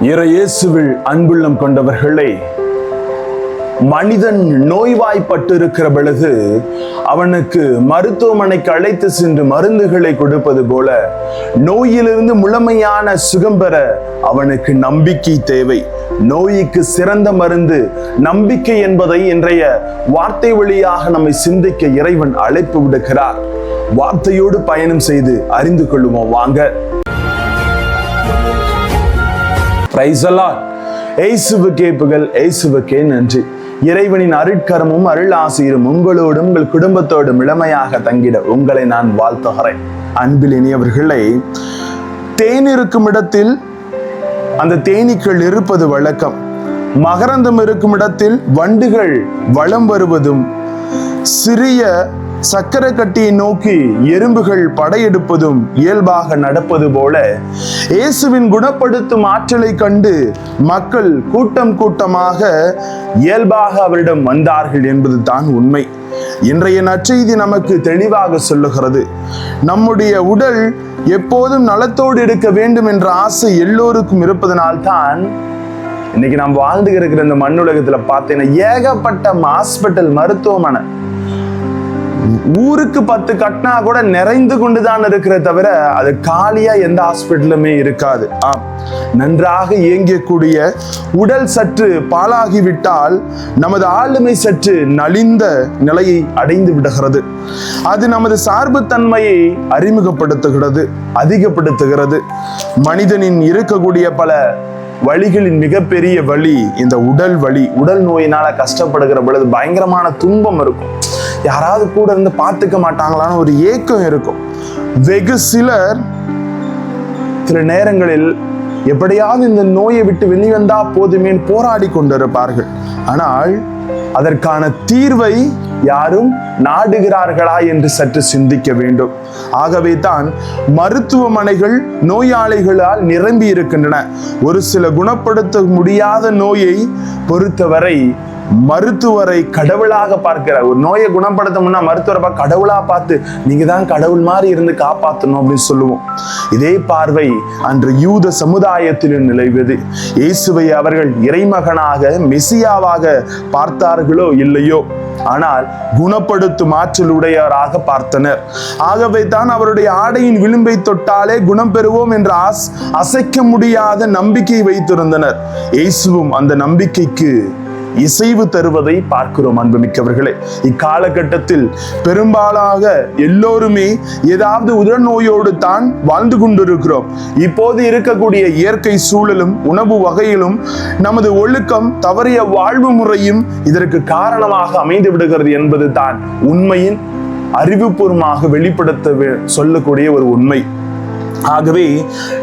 இயேசுவில் அன்புள்ளம் கொண்டவர்களே, மனிதன் நோய்வாய்ப்பட்டிருக்கிற பொழுது அவனுக்கு மருத்துவமனைக்கு அழைத்து சென்று மருந்துகளை கொடுப்பது போல நோயிலிருந்து முழுமையான சுகம் பெற அவனுக்கு நம்பிக்கை தேவை. நோய்க்கு சிறந்த மருந்து நம்பிக்கை என்பதை இன்றைய வார்த்தை வழியாக நம்மை சிந்திக்க இறைவன் அழைப்பு விடுக்கிறார். வார்த்தையோடு பயணம் செய்து அறிந்து கொள்ளுவோம் வாங்க. Praise the Lord. இயேசுவுக்கே புகழ், இயேசுவுக்கே நன்றி. இறைவனின் அருட்கரமும் அருள் ஆசீரும் உங்களோடும் உங்கள் குடும்பத்தோடும் இளமையாக தங்கிட உங்களை நான் வாழ்த்துகிறேன். அன்பில் இனியவர்களே, தேன் இருக்கும் இடத்தில் அந்த தேனீக்கள் இருப்பது வழக்கம். மகரந்தம் இருக்கும் இடத்தில் வண்டுகள் வலம் வருவதும், சிறிய சக்கரை கட்டியை நோக்கி எறும்புகள் படையெடுப்பதும் இயல்பாக நடப்பது போல இயேசுவின் குணப்படுத்தும் ஆற்றலை கண்டு மக்கள் கூட்டம் கூட்டமாக இயல்பாக அவரிடம் வந்தார்கள் என்பது தான் உண்மை. இன்றைய நற்செய்தி நமக்கு தெளிவாக சொல்லுகிறது. நம்முடைய உடல் எப்போதும் நலத்தோடு இருக்க வேண்டும் என்ற ஆசை எல்லோருக்கும் இருப்பதனால்தான் இன்னைக்கு நாம் வாழ்ந்து இருக்கிற இந்த மண்ணுலகத்துல பார்த்தீங்கன்னா ஏகப்பட்ட ஹாஸ்பிட்டல், மருத்துவமனை ஊருக்கு 10 கட்டினா கூட நிறைந்து கொண்டுதான் இருக்கிற தவிர அது காலியா எந்த ஹாஸ்பிட்டலுமே இருக்காது. நன்றாக இயங்கக்கூடிய உடல் சற்று பாழாகிவிட்டால் நமது ஆளுமை சற்று நலிந்த நிலையை அடைந்து விடுகிறது. அது நமது சார்புத்தன்மையை அறிமுகப்படுத்துகிறது, அதிகப்படுத்துகிறது. மனிதனின் இருக்கக்கூடிய பல வழிகளின் மிகப்பெரிய வழி இந்த உடல் வலி. உடல் நோயினால கஷ்டப்படுகிற பொழுது பயங்கரமான துன்பம் இருக்கும். யாராவது கூட இருந்து பார்த்துக்க மாட்டாங்களான்னு ஒரு ஏக்கம் இருக்கும். வெகு சிலர் சில நேரங்களில் எப்படியாவது இந்த நோயை விட்டு வெளிவந்தா போதுமே போராடி கொண்டிருப்பார்கள். ஆனால் அதற்கான தீர்வை யாரும் நாடுகிறார்களா என்று சற்று சிந்திக்க வேண்டும். ஆகவே தான் மருத்துவமனைகள் நோயாளிகளால் நிரம்பி இருக்கின்றன. ஒரு சில குணப்படுத்த முடியாத நோயை பொறுத்தவரை மருத்துவரை கடவுளாக பார்க்கிறார். ஒரு நோயை குணப்படுத்தணும்னா மருத்துவரை கடவுளா பார்த்து நீங்க தான் கடவுள் மாதிரி இருந்து காப்பாற்றணும் அப்படின்னு சொல்லுவோம். இதே பார்வை அன்று யூத சமுதாயத்திலும் நிலவியது. இயேசுவை அவர்கள் இறைமகனாக, மெசியாவாக பார்த்தார்களோ இல்லையோ, ஆனால் குணப்படுத்தும் ஆற்றல் உடையவராக பார்த்தனர். ஆகவே தான் அவருடைய ஆடையின் விளிம்பை தொட்டாலே குணம் பெறுவோம் என்ற அசைக்க முடியாத நம்பிக்கை வைத்திருந்தனர். இயேசுவும் அந்த நம்பிக்கைக்கு இசைவு தருவதை பார்க்கிறோம். அன்புமிக்கவர்களே, இக்காலகட்டத்தில் பெரும்பாலாக எல்லோருமே ஏதாவது உடல் நோயோடு தான் வாழ்ந்து கொண்டிருக்கிறோம். இப்போது இருக்கக்கூடிய இயற்கை சூழலும் உணவு வகையிலும் நமது ஒழுக்கம், தவறிய வாழ்வு முறையும் இதற்கு காரணமாக அமைந்து விடுகிறது என்பது தான் உண்மையின் அறிவுபூர்வமாக வெளிப்படுத்த சொல்லக்கூடிய ஒரு உண்மை. ஆகவே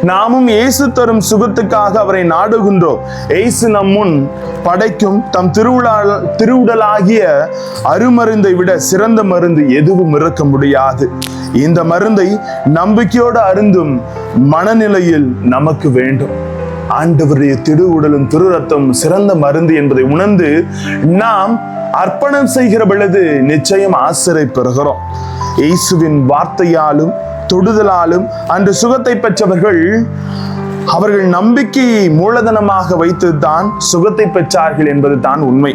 நாமும் இயேசு தரும் சுகத்துக்காக அவரை நாடுகின்றோம். இயேசு நம் முன் படைக்கும் தம் திருவுடலாகிய அருமருந்தை விட சிறந்த மருந்து எதுவும் இருக்க முடியாது. இந்த மருந்தை நம்பிக்கையோடு அருந்தும் மனநிலையில் நமக்கு வேண்டும். ஆண்டவருடைய திரு உடலும் திரு ரத்தம் சிறந்த மருந்து என்பதை உணர்ந்து நாம் அர்ப்பணம் செய்கிற பொழுது நிச்சயம் ஆசிரை பெறுகிறோம். இயேசுவின் வார்த்தையாலும் தொடுதலாலும் அன்று சுகத்தை பெற்றவர்கள் அவர்கள் நம்பிக்கையை மூலதனமாக வைத்துதான் சுகத்தை பெற்றார்கள் என்பது தான் உண்மை.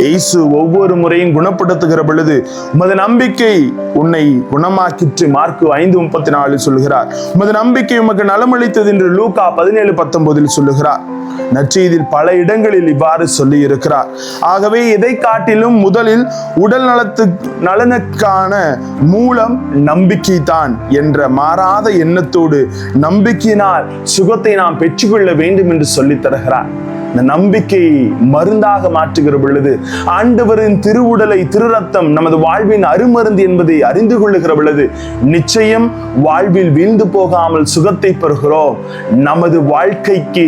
இயேசு ஒவ்வொரு முறையும் குணப்படுத்துகிற பொழுது உமது நம்பிக்கை உன்னை குணமாக்கிற்று மார்க்கு 5:34 சொல்லுகிறார். உமது நம்பிக்கை உமக்கு நலமளித்தது என்று லூக்கா 17:19 சொல்லுகிறார். நற்செய்தியில் பல இடங்களில் இவ்வாறு சொல்லி இருக்கிறார். ஆகவே இதை காட்டிலும் முதலில் உடல் நலனுக்கான மூலம் நம்பிக்கை தான் என்ற மாறாத எண்ணத்தோடு நம்பிக்கையினால் சுகத்தை நாம் பெற்றுக்கொள்ள வேண்டும் என்று சொல்லித் தருகிறார். இந்த நம்பிக்கையை மருந்தாக மாற்றுகிற பொழுது ஆண்டவரின் திருவுடலை, திரு ரத்தம் நமது வாழ்வின் அருமருந்து என்பதை அறிந்து கொள்ளுகிற பொழுது நிச்சயம் வாழ்வில் வீழ்ந்து போகாமல் சுகத்தை பெறுகிறோம். நமது வாழ்க்கைக்கு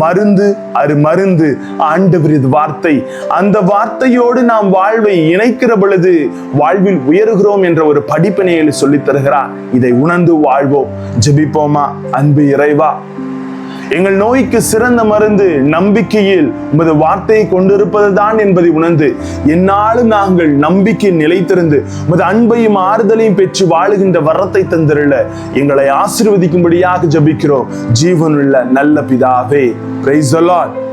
மருந்து அருமருந்து ஆண்டவரின் வார்த்தை. அந்த வார்த்தையோடு நாம் வாழ்வை இணைக்கிற பொழுது வாழ்வில் உயர்கிறோம் என்ற ஒரு படிப்பினையை சொல்லித் தருகிறார். இதை உணர்ந்து வாழ்வோம். ஜெபிப்போமா. அன்பு இறைவா, எங்கள் நோய்க்கு சிறந்த மருந்து நம்பிக்கையில் உமது வார்த்தையை கொண்டிருப்பதுதான் என்பதை உணர்ந்து என்னாலும் நாங்கள் நம்பிக்கை நிலைத்திருந்து உமது அன்பையும் ஆறுதலையும் பெற்று வாழுகின்ற வரத்தை தந்திருள்ள எங்களை ஆசீர்வதிக்கும்படியாக ஜெபிக்கிறோம் ஜீவனுள்ள நல்ல பிதாவே. Praise the Lord.